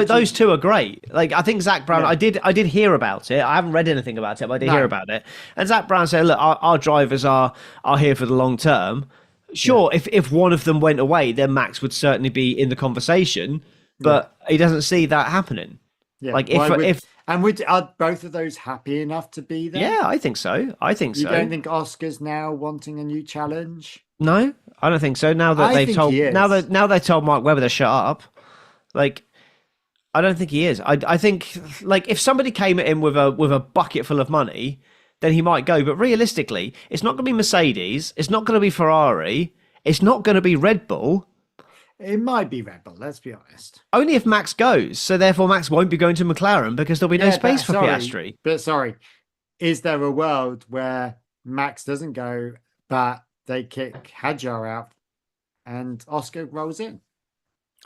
those two are great. Like I think Zach Brown, yeah. I did hear about it. I haven't read anything about it, but I did hear about it. And Zach Brown said, "Look, our drivers are here for the long term. Sure, if one of them went away, then Max would certainly be in the conversation. But he doesn't see that happening. Yeah. Like are both of those happy enough to be there? Yeah, I think so. You don't think Oscar's now wanting a new challenge? No, I don't think so. Now that they told Mark Webber to shut up. Like, I don't think he is. I think, like, if somebody came at him with a bucket full of money, then he might go. But realistically, it's not going to be Mercedes. It's not going to be Ferrari. It's not going to be Red Bull. It might be Red Bull, let's be honest. Only if Max goes. So therefore, Max won't be going to McLaren because there'll be no space for Piastri. But sorry, is there a world where Max doesn't go, but they kick Hadjar out and Oscar rolls in?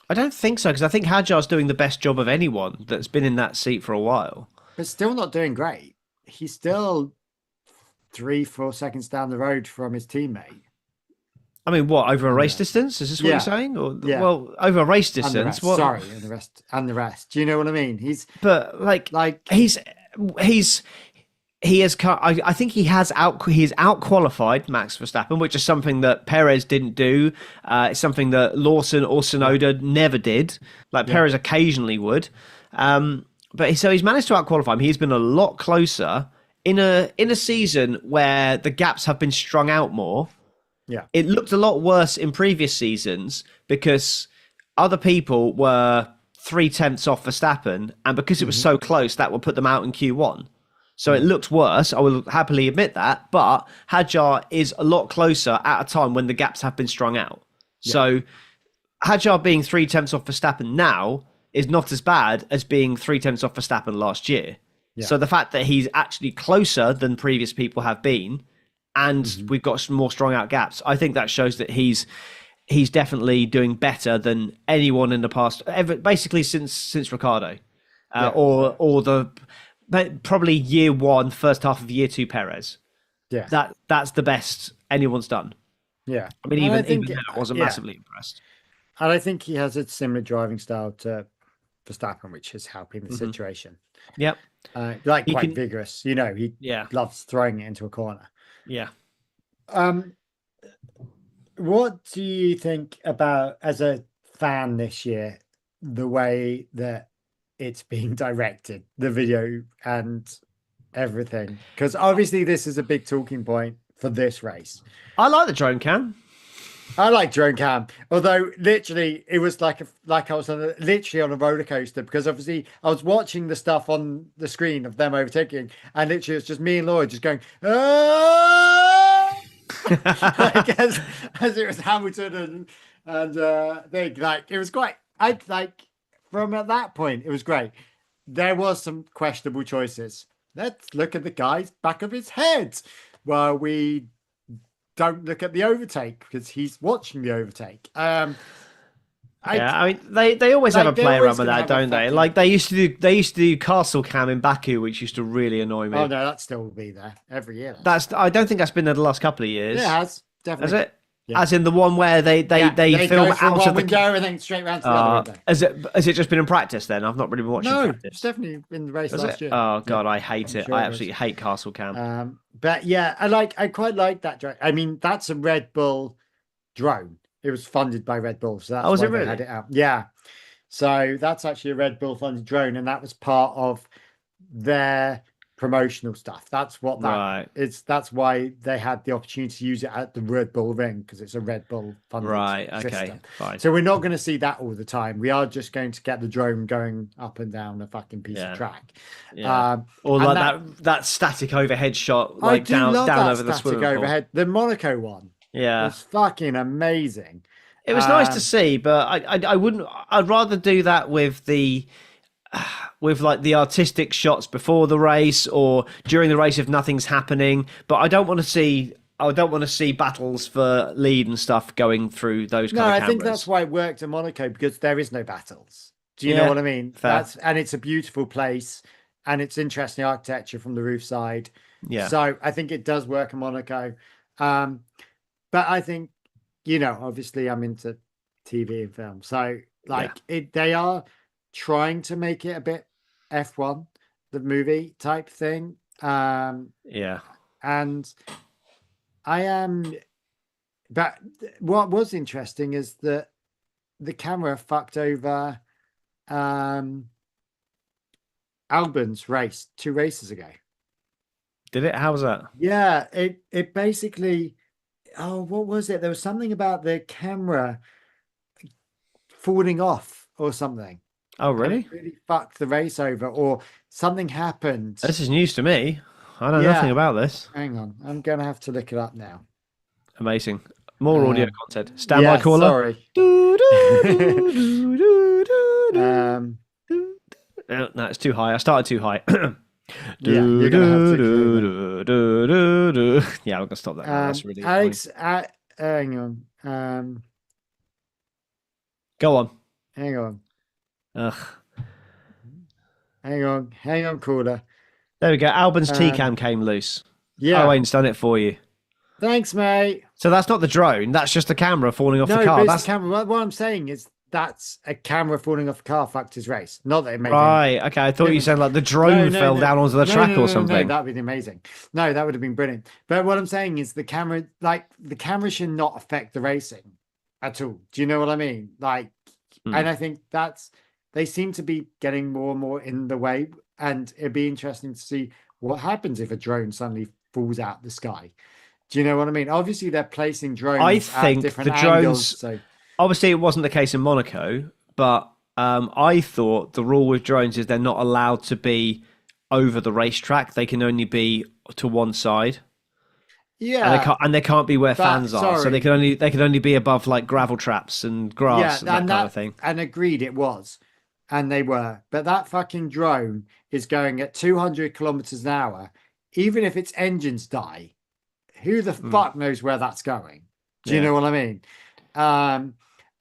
I don't think so, because I think Hadjar's doing the best job of anyone that's been in that seat for a while. But still not doing great. He's still 3-4 seconds down the road from his teammate. I mean, what, over a race distance? Is this what you're saying? Or well, over a race distance. And the rest. Do you know what I mean? I think he's out-qualified Max Verstappen, which is something that Perez didn't do. It's something that Lawson or Tsunoda never did. Perez occasionally would. But he's managed to out-qualify him. He's been a lot closer in a season where the gaps have been strung out more. Yeah, it looked a lot worse in previous seasons because other people were 0.3 off Verstappen, and because it was so close, that would put them out in Q1. So it looked worse. I will happily admit that. But Hadjar is a lot closer at a time when the gaps have been strung out. Yeah. So Hadjar being 0.3 off Verstappen now is not as bad as being 0.3 off Verstappen last year. Yeah. So the fact that he's actually closer than previous people have been, and we've got some more strung out gaps, I think that shows that he's definitely doing better than anyone in the past, basically since Ricciardo, or the probably year one, first half of year two Perez. Yeah, that's the best anyone's done. Yeah, I mean, even that, I wasn't massively impressed. And I think he has a similar driving style to Verstappen, which is helping the situation. Yep, quite vigorous. You know, he loves throwing it into a corner. Yeah. What do you think about, as a fan this year, the way that it's being directed, the video and everything? Because obviously this is a big talking point for this race. I like the drone cam. I like drone cam, although literally it was like I was literally on a roller coaster, because obviously I was watching the stuff on the screen of them overtaking, and literally it's just me and Lloyd just going, like, as it was Hamilton and thing. Like, it was quite. From at that point, it was great. There was some questionable choices. Let's look at the guy's back of his head while we don't look at the overtake, because he's watching the overtake. I mean, they always have a play around with that, don't they? Like they used to do Castle Cam in Baku, which used to really annoy me. Oh no, that still will be there every year. I don't think that's been there the last couple of years. Yeah, it has, definitely. Has it? Yeah. As in the one where they film out of the window and then straight round to the other window. Has it just been in practice then? I've not really been watching practice. It's definitely in the race last year. Oh god, I hate it. I absolutely hate Castle Cam. But yeah, I quite like that drone. I mean, that's a Red Bull drone. It was funded by Red Bull, so that's why they had it out. Yeah. So that's actually a Red Bull funded drone, and that was part of their promotional stuff. That's what that Right. is. That's why they had the opportunity to use it at the Red Bull Ring, because it's a Red Bull funded Right. Okay. system. Fine. So we're not going to see that all the time. We are just going to get the drone going up and down a fucking piece Yeah. of track. Yeah. Or and like that static overhead shot, I like do down love down that over the static swimming pool. overhead. The Monaco one Yeah. was fucking amazing. It was nice to see, but I wouldn't. I'd rather do that with like the artistic shots before the race or during the race if nothing's happening. But I don't want to see battles for lead and stuff going through those kind of cameras. I think that's why it worked in Monaco, because there is no battles. Do you know what I mean? Fair. And it's a beautiful place, and it's interesting architecture from the roof side. Yeah. So I think it does work in Monaco. But I think, obviously I'm into TV and film. So they are trying to make it a bit F1, the movie type thing. Yeah. And I am, but what was interesting is that the camera fucked over Albon's race 2 races ago. Did it? How was that? Yeah, it basically, what was it? There was something about the camera falling off or something. Oh, really? It really fucked the race over, or something happened. This is news to me. I know nothing about this. Hang on, I'm gonna have to look it up now. Amazing. More audio content. Standby caller. Sorry. No, it's too high. I started too high. You're gonna have to. Yeah, I'm gonna stop that. That's really Alex. Hang on. Go on. Hang on. Ugh. Hang on, caller. There we go. Albon's T-cam came loose. Yeah. Oh, Wayne's done it for you. Thanks, mate. So that's not the drone. That's just the camera falling off the car. But That's the camera. What I'm saying is that's a camera falling off the car fucked his race. Not that it made right. Okay, I thought you said like the drone fell down onto the track or something. No, that'd be amazing. No, that would have been brilliant. But what I'm saying is the camera should not affect the racing at all. Do you know what I mean? And I think they seem to be getting more and more in the way, and it'd be interesting to see what happens if a drone suddenly falls out the sky. Do you know what I mean? Obviously, they're placing drones I think at different the drones. angles, so. Obviously, it wasn't the case in Monaco, but I thought the rule with drones is they're not allowed to be over the racetrack. They can only be to one side. Yeah, and they can't be where fans are, so they can only be above like gravel traps and grass and that kind of thing. And agreed, it was, and they were. But that fucking drone is going at 200 kilometers an hour. Even if its engines die, who the fuck knows where that's going? Do you know what I mean?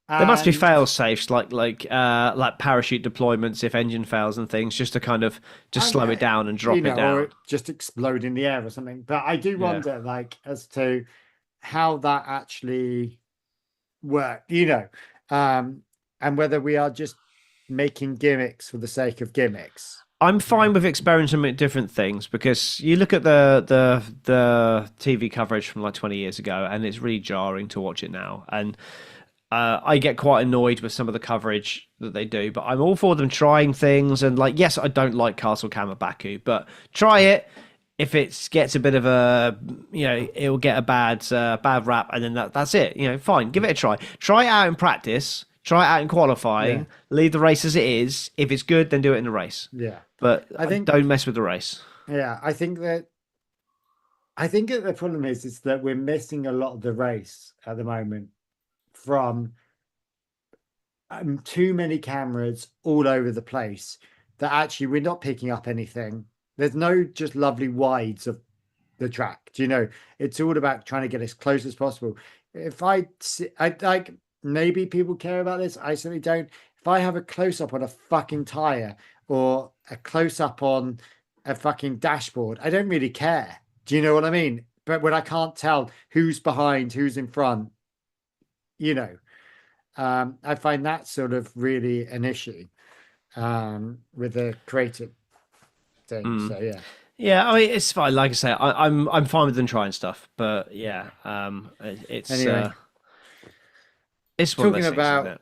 There must be fail safes like parachute deployments if engine fails and things, just to kind of slow it down and drop it down, or just explode in the air or something. But I do wonder, as to how that actually worked, and whether we are just making gimmicks for the sake of gimmicks. I'm fine with experimenting with different things, because you look at the TV coverage from like 20 years ago, and it's really jarring to watch it now. And I get quite annoyed with some of the coverage that they do, but I'm all for them trying things. And yes, I don't like Castle Cam at Baku, but try it. If it gets a bit of a, it'll get a bad rap, and then that's it. Fine, give it a try. Try it out in practice. Try it out in qualifying. Leave the race as it is. If it's good, then do it in the race. Yeah, but I think don't mess with the race. Yeah, I think that the problem is that we're missing a lot of the race at the moment from too many cameras all over the place, that actually we're not picking up anything. There's no just lovely wides of the track. It's all about trying to get as close as possible. If I like, maybe people care about this. I certainly don't. If I have a close up on a fucking tire or a close up on a fucking dashboard, I don't really care. Do you know what I mean? But when I can't tell who's behind, who's in front, I find that sort of really an issue with the creative thing. So yeah, I mean, it's fine. Like I say, I'm fine with them trying stuff, but it's anyway, it's talking about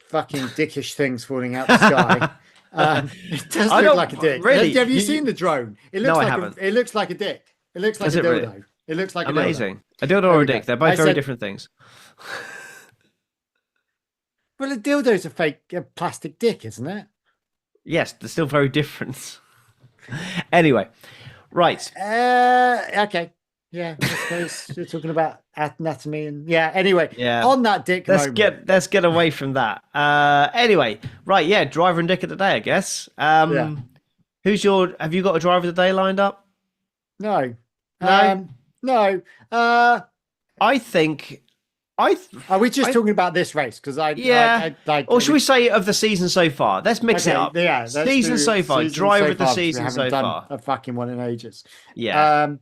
fucking dickish things falling out the sky. It does I look don't- like a dick. really? Have you You- seen the drone? It looks No, I like haven't. it looks like a dick. It looks like Does a it really? dildo. It looks like Amazing. a dildo. A dildo There or we a dick? go. They're both I very said- different things. Well, a dildo's a fake plastic dick, isn't it? Yes, they're still very different. Anyway, right. Okay. Yeah, I suppose you're talking about anatomy and Anyway, Yeah. on that dick moment. Let's get away from that. Anyway, right, yeah, driver and dick of the day, I guess. Yeah. Have you got a driver of the day lined up? No. No? No. I think Are we just talking about this race? Because or should we say of the season so far? Let's mix it up. Yeah, let's season do so far, season driver so of the far, because we season haven't so done far. a fucking one in ages. Yeah.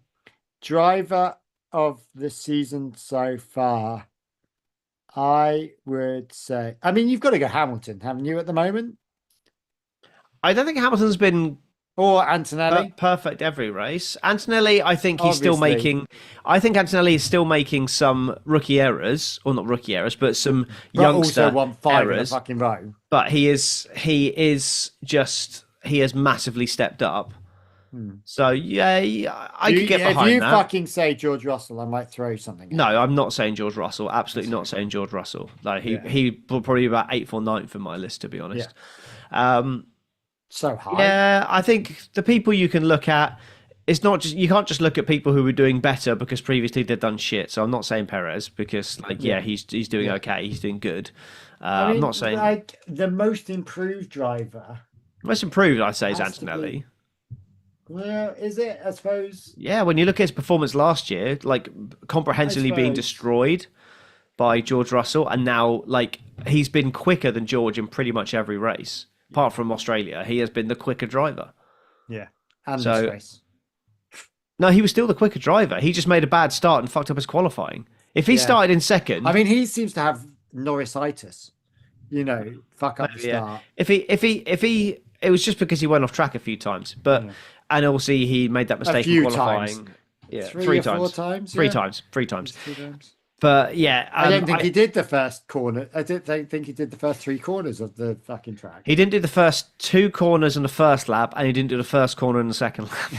Driver of the season so far, I would say. I mean, you've got to go Hamilton, haven't you, at the moment? I don't think Hamilton's been Or Antonelli? perfect every race. Antonelli, I think he's still Obviously. making. I think Antonelli is still making some rookie errors, or not rookie errors, but some But youngster also won 5 in a errors. fucking row. But he has massively stepped up. So yeah, I could get behind If you that. fucking say George Russell, I might throw something. No, I'm not saying George Russell. Absolutely not saying George Russell. Like he will probably be about 8th or 9th in my list, to be honest. So high. Yeah, I think the people you can look at, it's not just, you can't just look at people who were doing better because previously they've done shit. So I'm not saying Perez because he's doing okay, he's doing good. I mean, I'm not saying like the most improved driver. most improved. I'd say is Has to Antonelli. be. Well, is it? I suppose. Yeah, when you look at his performance last year, like comprehensively being suppose. destroyed by George Russell, and now like he's been quicker than George in pretty much every race, apart from Australia. He has been the quicker driver. Yeah. And So- this race. No, he was still the quicker driver. He just made a bad start and fucked up his qualifying. If he started in second, I mean, he seems to have Norrisitis. You know, fuck up the start. If he, it was just because he went off track a few times, but and also he made that mistake in few qualifying. times. Yeah, 3 three or 4 times. times. Three yeah? times. 3 times. 3 times. But yeah, I don't think he did the first corner. I don't think he did the first 3 corners of the fucking track. He didn't do the first 2 corners on the first lap, and he didn't do the first corner in the second lap.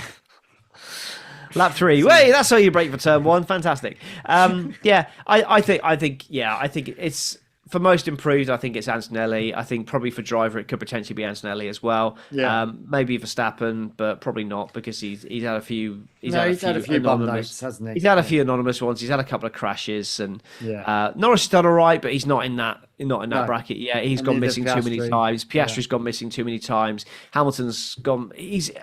Lap 3. Wait, that's how you break for turn 1. Fantastic. Yeah, I think it's for most improved. I think it's Antonelli. I think probably for driver it could potentially be Antonelli as well. Yeah. Maybe Verstappen, but probably not because he's had a few. He's Had a few bum anonymous. notes, hasn't he? He's had a few anonymous ones. He's had a couple of crashes, and Yeah. Norris has done all right, but he's not in that No. bracket yet. He's And gone neither missing too many Piastri. times. Piastri's gone missing too many times. Hamilton's gone.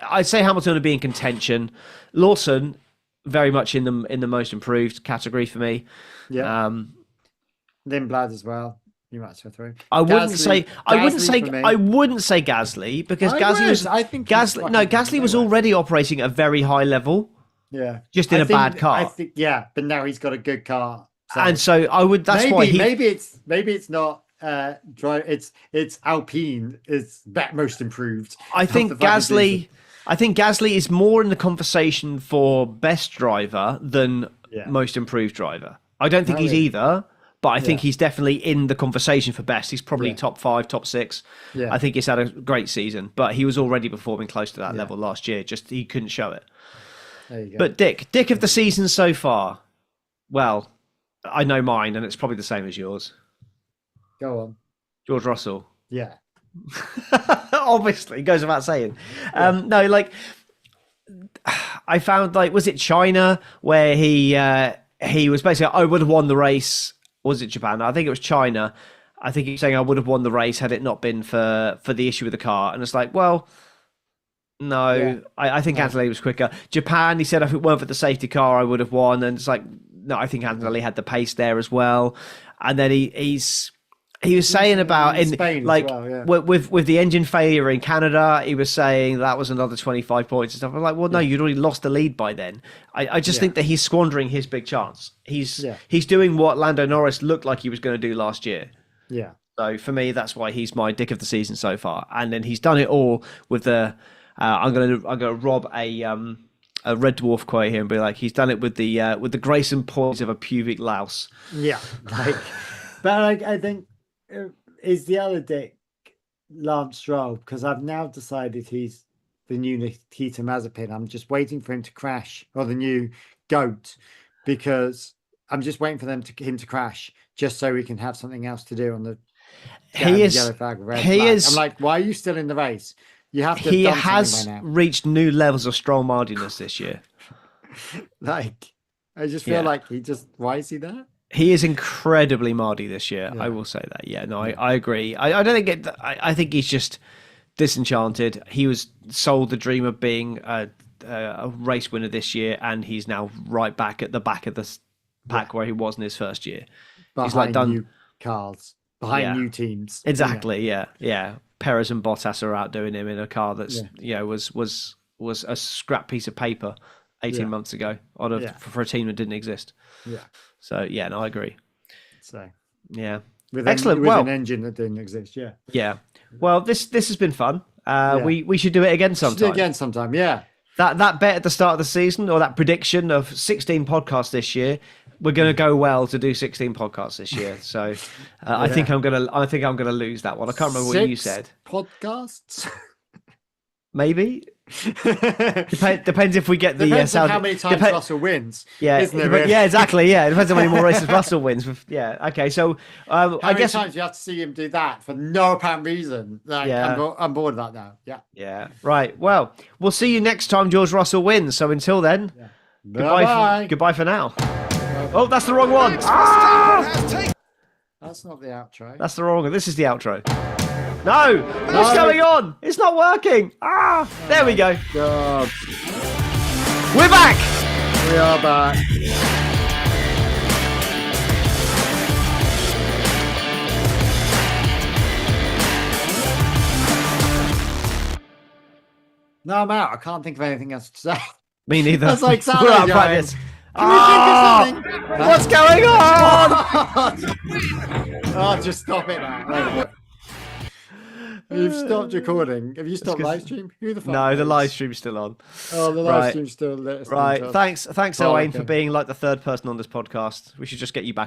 I'd say Hamilton would be in contention. Lawson very much in the most improved category for me. Yeah. Lindblad as well. You might as well throw. I wouldn't say Gasly for me. I wouldn't say Gasly because I Gasly would. was I think he's Gasly. No, fucking Gasly was nowhere. already operating at a very high level, Yeah. just in a bad car. I think but now he's got a good car. and so I would. That's maybe why he. maybe it's not drive. It's Alpine is most improved. I think of the fucking season. Gasly. I think Gasly is more in the conversation for best driver than most improved driver. I don't think he's really? either, but I think he's definitely in the conversation for best. He's probably top 5, top 6. Yeah. I think he's had a great season, but he was already performing close to that level last year. Just he couldn't show it. There you go. But Dick of the season so far. Well, I know mine, and it's probably the same as yours. Go on. George Russell. Yeah. Obviously, it goes without saying. No, like I found, like, was it China where he was basically, I would have won the race. Was it Japan? I think it was China. I think he was saying I would have won the race had it not been for the issue with the car. And it's like, well, no, Yeah. I think Antonelli was quicker. Japan, he said if it weren't for the safety car, I would have won. And it's like, no, I think Antonelli had the pace there as well. And then he was saying about in Spain as like well, yeah. with the engine failure in Canada, he was saying that was another 25 points and stuff. I'm like, well, no, you'd already lost the lead by then. I just think that he's squandering his big chance. He's doing what Lando Norris looked like he was going to do last year. Yeah. So for me, that's why he's my Dick of the season so far. And then he's done it all with the. I'm gonna rob a Red Dwarf quote here and be like, he's done it with the grace and poise of a pubic louse. Yeah. Like, but like, I think is the other dick Lance Stroll? Because I've now decided he's the new Nikita Mazepin. I'm just waiting for him to crash, or the new GOAT, because I'm just waiting for him to crash, just so we can have something else to do on the yellow flag, red flag. I'm like, why are you still in the race? You have to. He have done has something by now. reached new levels of Stroll mardiness this year. Like, I just feel like why is he there? He is incredibly mardy this year. Yeah. I will say that. Yeah, no, I agree. I don't think I think he's just disenchanted. He was sold the dream of being a race winner this year, and he's now right back at the back of the pack where he was in his first year. Behind he's like done new cars, behind new teams. Exactly. Yeah. Perez and Bottas are outdoing him in a car that's was a scrap piece of paper 18 months ago for a team that didn't exist. Yeah. So no, I agree. So excellent. With well, an engine that didn't exist. Yeah. Yeah. Well, this has been fun. We should do it again sometime. Yeah. That bet at the start of the season, or that prediction of 16 podcasts this year, we're going to go well to do 16 podcasts this year. So I think I'm gonna lose that one. I can't remember what you said. Podcasts. Maybe. Depends if we get the depends on how many times Russell wins. Yeah, isn't it, really? Yeah, exactly. Yeah, it depends on how many more races Russell wins. Yeah, okay. So how many times you have to see him do that for no apparent reason? Like, I'm bored of that now. Yeah. Right. Well, we'll see you next time George Russell wins. So until then, goodbye for now. Oh, that's the wrong one. That's not the outro. That's the wrong one. This is the outro. No! What's going on? It's not working. There we go. God. We're back. We are back. No, I'm out. I can't think of anything else to say. Me neither. That's like We're out of practice. Can we think of something? What's going on? Just stop it now. You've stopped recording. Have you stopped live stream? Who the fuck? No, the live stream's still on. Oh, the live stream's still lit. Right. Thanks, Owain, for being like the third person on this podcast. We should just get you back